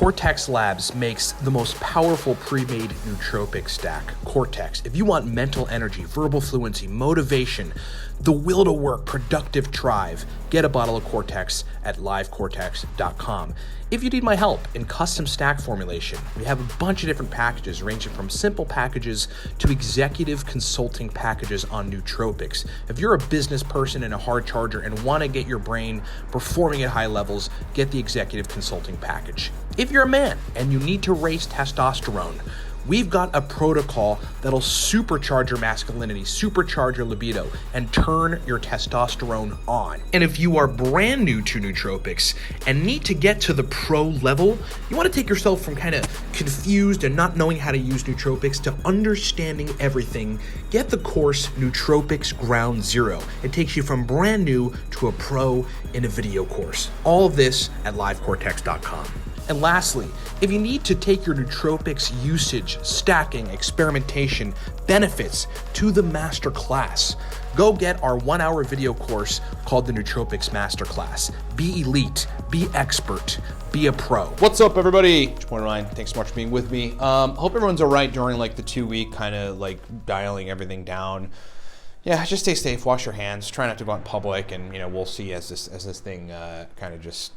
Cortex Labs makes the most powerful pre-made nootropic stack, Cortex. If you want mental energy, verbal fluency, motivation, the will to work, productive drive, get a bottle of Cortex at livecortex.com. If you need my help in custom stack formulation, we have a bunch of different packages ranging from simple packages to executive consulting packages on nootropics. If you're a business person and a hard charger and want to get your brain performing at high levels, get the executive consulting package. If you're a man and you need to raise testosterone, we've got a protocol that'll supercharge your masculinity, supercharge your libido, and turn your testosterone on. And if you are brand new to nootropics and need to get to the pro level, you want to take yourself from kind of confused and not knowing how to use nootropics to understanding everything, get the course Nootropics Ground Zero. It takes you from brand new to a pro in a video course. All of this at livecortex.com. And lastly, if you need to take your nootropics usage, stacking, experimentation, benefits to the masterclass, go get our 1-hour video course called the Nootropics Masterclass. Be elite, be expert, be a pro. What's up, everybody? Ryan, thanks so much for being with me. Hope everyone's all right during like the 2-week kind of like dialing everything down. Yeah, just stay safe, wash your hands, try not to go out in public, and we'll see as this thing kind of just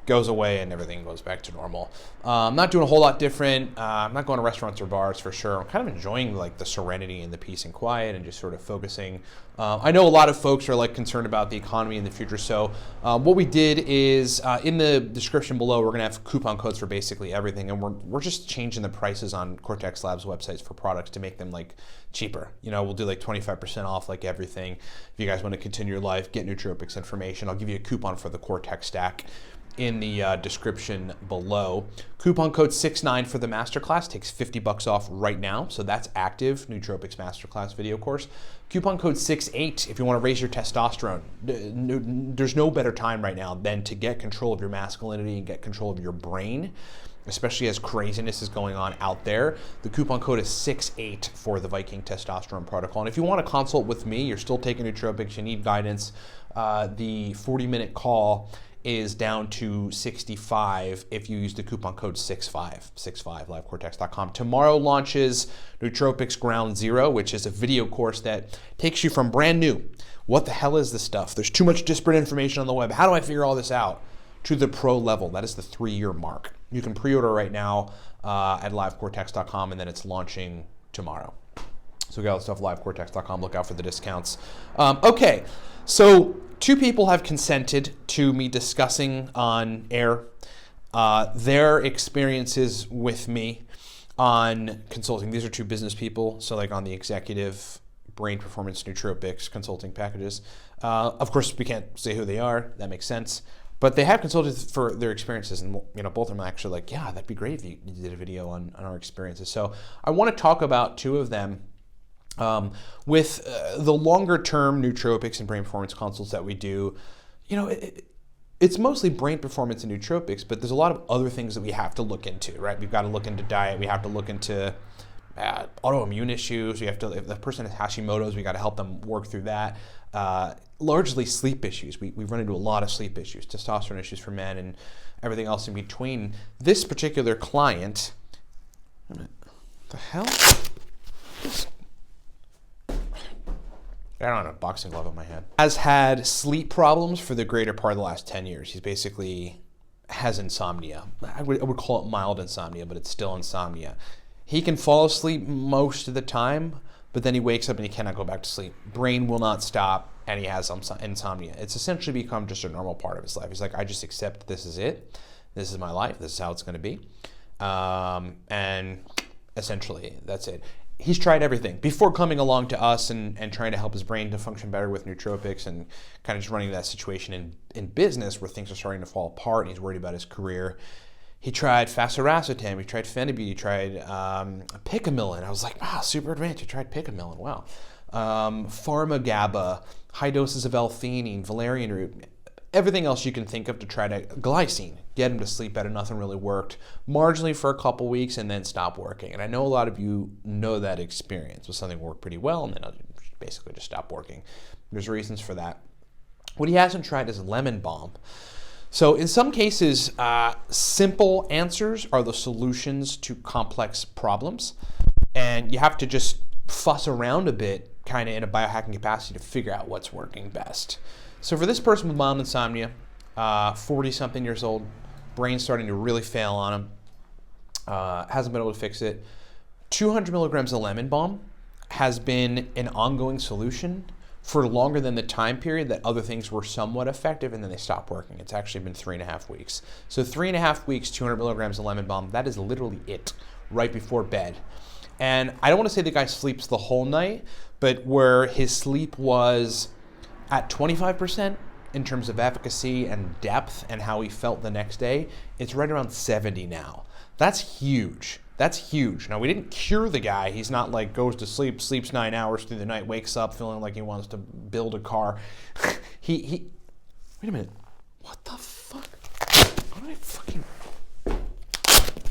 goes away and everything goes back to normal. I'm not doing a whole lot different. I'm not going to restaurants or bars for sure. I'm kind of enjoying like the serenity and the peace and quiet and just sort of focusing. I know a lot of folks are like concerned about the economy in the future. So what we did is in the description below, we're gonna have coupon codes for basically everything. And we're just changing the prices on Cortex Labs websites for products to make them like cheaper. We'll do like 25% off like everything. If you guys want to continue your life, get nootropics information, I'll give you a coupon for the Cortex stack in the description below. Coupon code 69 for the masterclass takes $50 off right now, so that's active. Nootropics Masterclass video course. Coupon code 68 if you want to raise your testosterone. There's no better time right now than to get control of your masculinity and get control of your brain, especially as craziness is going on out there. The coupon code is 68 for the Viking Testosterone Protocol. And if you want to consult with me, you're still taking nootropics, you need guidance, the 40-minute call is down to 65 if you use the coupon code 65 livecortex.com. Tomorrow launches Nootropics Ground Zero, which is a video course that takes you from brand new, what the hell is this stuff? There's too much disparate information on the web. How do I figure all this out? To the pro level. That is the 3-year mark. You can pre-order right now at livecortex.com, and then it's launching tomorrow. So we got all the stuff at livecortex.com. Look out for the discounts. Okay, so 2 people have consented to me discussing on air their experiences with me on consulting. These are 2 business people, so like on the executive brain performance nootropics consulting packages. Of course, we can't say who they are. That makes sense. But they have consulted for their experiences, and both of them are actually like, yeah, that'd be great if you did a video on our experiences. So I want to talk about 2 of them. With the longer term nootropics and brain performance consults that we do, it's mostly brain performance and nootropics, but there's a lot of other things that we have to look into, right? We've got to look into diet, we have to look into autoimmune issues, if the person has Hashimoto's, we got to help them work through that. Largely sleep issues. We run into a lot of sleep issues, testosterone issues for men, and everything else in between. This particular client, what the hell? I don't have a boxing glove on my head. Has had sleep problems for the greater part of the last 10 years. He's basically has insomnia. I would call it mild insomnia, but it's still insomnia. He can fall asleep most of the time, but then he wakes up and he cannot go back to sleep. Brain will not stop, and he has insomnia. It's essentially become just a normal part of his life. He's like, I just accept this is it. This is my life. This is how it's going to be. And essentially, that's it. He's tried everything before coming along to us and trying to help his brain to function better with nootropics and kind of just running that situation in business where things are starting to fall apart and he's worried about his career. He tried fasiracetam, he tried phenibut, he tried picamillin. I was like, wow, super advanced. He tried picamillin, wow. Pharma-GABA, high doses of L-theanine, valerian root, everything else you can think of to try to glycine, get him to sleep better. Nothing really worked. Marginally for a couple weeks and then stopped working. And I know a lot of you know that experience. With something worked pretty well and then basically just stopped working. There's reasons for that. What he hasn't tried is lemon balm. So in some cases, simple answers are the solutions to complex problems. And you have to just fuss around a bit, kind of in a biohacking capacity, to figure out what's working best. So for this person with mild insomnia, 40-something years old, brain's starting to really fail on him, hasn't been able to fix it. 200 milligrams of lemon balm has been an ongoing solution for longer than the time period that other things were somewhat effective and then they stopped working. It's actually been 3.5 weeks. So 3.5 weeks, 200 milligrams of lemon balm, that is literally it, right before bed. And I don't want to say the guy sleeps the whole night, but where his sleep was at 25% in terms of efficacy and depth and how he felt the next day, it's right around 70 now. That's huge. That's huge. Now, we didn't cure the guy. He's not like goes to sleep, sleeps 9 hours through the night, wakes up feeling like he wants to build a car. Wait a minute. What the fuck?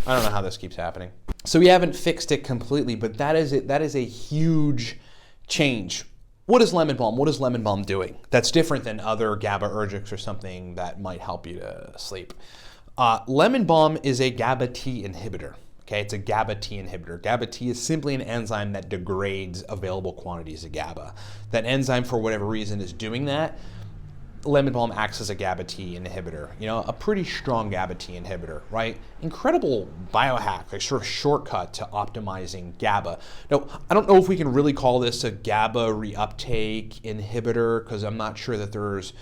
I don't know how this keeps happening. So we haven't fixed it completely, but that is it. That is a huge change. What is lemon balm? What is lemon balm doing that's different than other GABAergics or something that might help you to sleep? Lemon balm is a GABA T inhibitor. Okay, it's a GABA T inhibitor. GABA T is simply an enzyme that degrades available quantities of GABA. That enzyme, for whatever reason, is doing that. Lemon balm acts as a GABA T inhibitor, a pretty strong GABA T inhibitor, right? Incredible biohack, like sort of shortcut to optimizing GABA. Now, I don't know if we can really call this a GABA reuptake inhibitor because I'm not sure that there's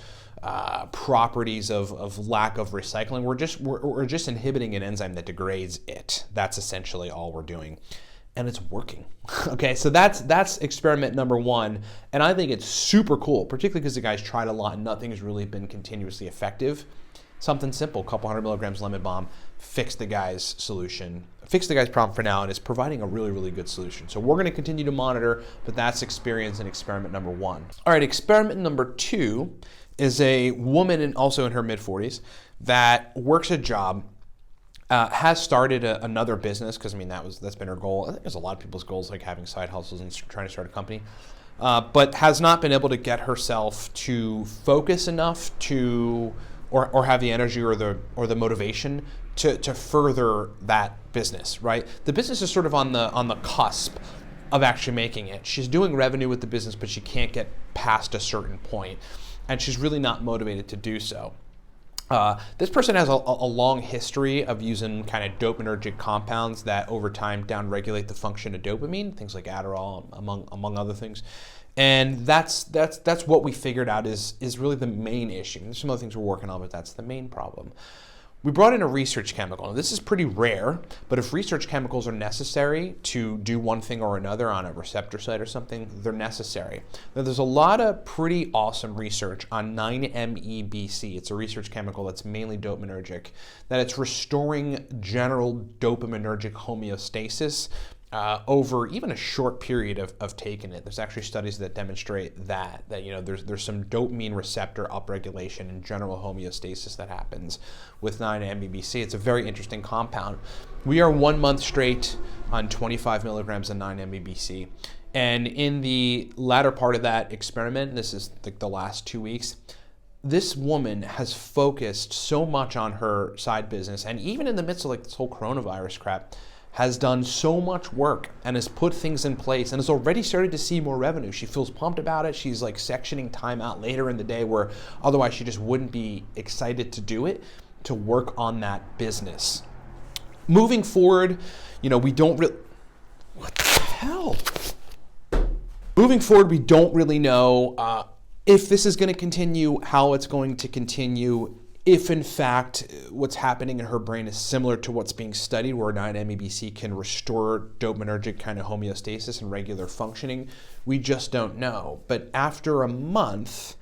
properties of lack of recycling. We're just inhibiting an enzyme that degrades it. That's essentially all we're doing. And it's working. Okay, so that's experiment number 1. And I think it's super cool, particularly because the guy's tried a lot and nothing has really been continuously effective. Something simple, a couple 100 milligrams lemon balm, fix the guy's solution, fix the guy's problem for now, and is providing a really, really good solution. So we're gonna continue to monitor, but that's experience and experiment number 1. All right, experiment number 2 is a woman also in her mid-40s that works a job, has started another business, because that's been her goal. I think there's a lot of people's goals, like having side hustles and trying to start a company, but has not been able to get herself to focus enough to, or have the energy or the motivation to further that business. Right, the business is sort of on the cusp of actually making it. She's doing revenue with the business, but she can't get past a certain point, and she's really not motivated to do so. This person has a long history of using kind of dopaminergic compounds that over time downregulate the function of dopamine, things like Adderall, among other things. And that's what we figured out is really the main issue. There's some other things we're working on, but that's the main problem. We brought in a research chemical. Now, this is pretty rare, but if research chemicals are necessary to do one thing or another on a receptor site or something, they're necessary. Now, there's a lot of pretty awesome research on 9-MeBC. It's a research chemical that's mainly dopaminergic, that it's restoring general dopaminergic homeostasis over even a short period of taking it. There's actually studies that demonstrate that there's some dopamine receptor upregulation and general homeostasis that happens with 9-MeBC. It's a very interesting compound. We are 1 month straight on 25 milligrams of 9-MeBC. And in the latter part of that experiment, this is like the last 2 weeks, this woman has focused so much on her side business, and even in the midst of like this whole coronavirus crap, has done so much work and has put things in place and has already started to see more revenue. She feels pumped about it. She's like sectioning time out later in the day where otherwise she just wouldn't be excited to do it, to work on that business. Moving forward, we don't really, what the hell? Moving forward, we don't really know if this is gonna continue, how it's going to continue, if in fact what's happening in her brain is similar to what's being studied, where 9-MeBC can restore dopaminergic kind of homeostasis and regular functioning, we just don't know. But after a month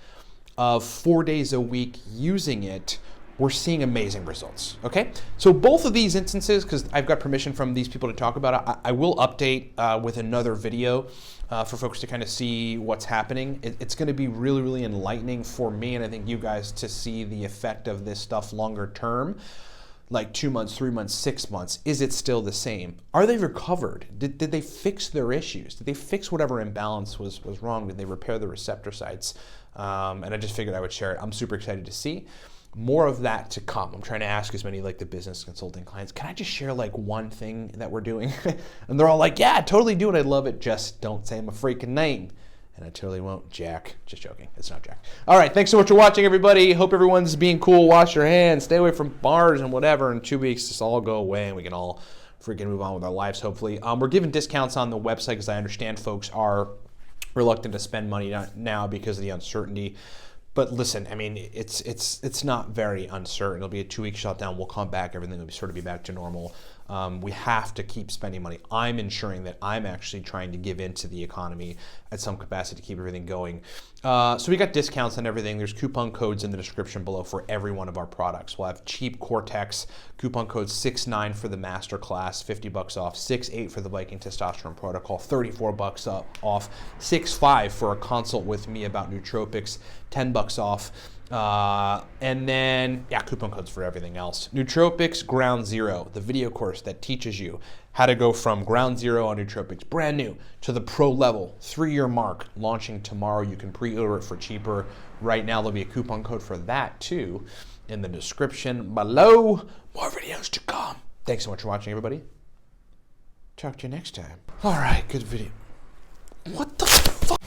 of 4 days a week using it, we're seeing amazing results, okay? So both of these instances, because I've got permission from these people to talk about it, I will update with another video for folks to kind of see what's happening. It's gonna be really, really enlightening for me, and I think you guys, to see the effect of this stuff longer term, like 2 months, 3 months, 6 months. Is it still the same? Are they recovered? Did they fix their issues? Did they fix whatever imbalance was wrong? Did they repair the receptor sites? And I just figured I would share it. I'm super excited to see. more of that to come. I'm trying to ask as many like the business consulting clients, can I just share like one thing that we're doing? And they're all like, yeah, totally do it. I love it. Just don't say my freaking name. And I totally won't. Jack. Just joking. It's not Jack. All right. Thanks so much for watching, everybody. Hope everyone's being cool. Wash your hands. Stay away from bars and whatever. In 2 weeks, this all go away and we can all freaking move on with our lives, hopefully. We're giving discounts on the website because I understand folks are reluctant to spend money now because of the uncertainty. But listen, I mean, it's not very uncertain. It'll be a 2-week shutdown. We'll come back. Everything will sort of be back to normal. We have to keep spending money. I'm ensuring that I'm actually trying to give into the economy at some capacity to keep everything going. So we got discounts on everything. There's coupon codes in the description below for every one of our products. We'll have cheap Cortex, coupon code 69 for the Masterclass, $50 off, 68 for the Viking Testosterone Protocol, $34 off, 65 for a consult with me about nootropics, $10 off. And then, yeah, coupon codes for everything else. Nootropics Ground Zero, the video course that teaches you how to go from ground zero on nootropics, brand new, to the pro level, 3-year mark, launching tomorrow. You can pre-order it for cheaper. Right now, there'll be a coupon code for that too in the description below. More videos to come. Thanks so much for watching, everybody. Talk to you next time. All right, good video. What the fuck?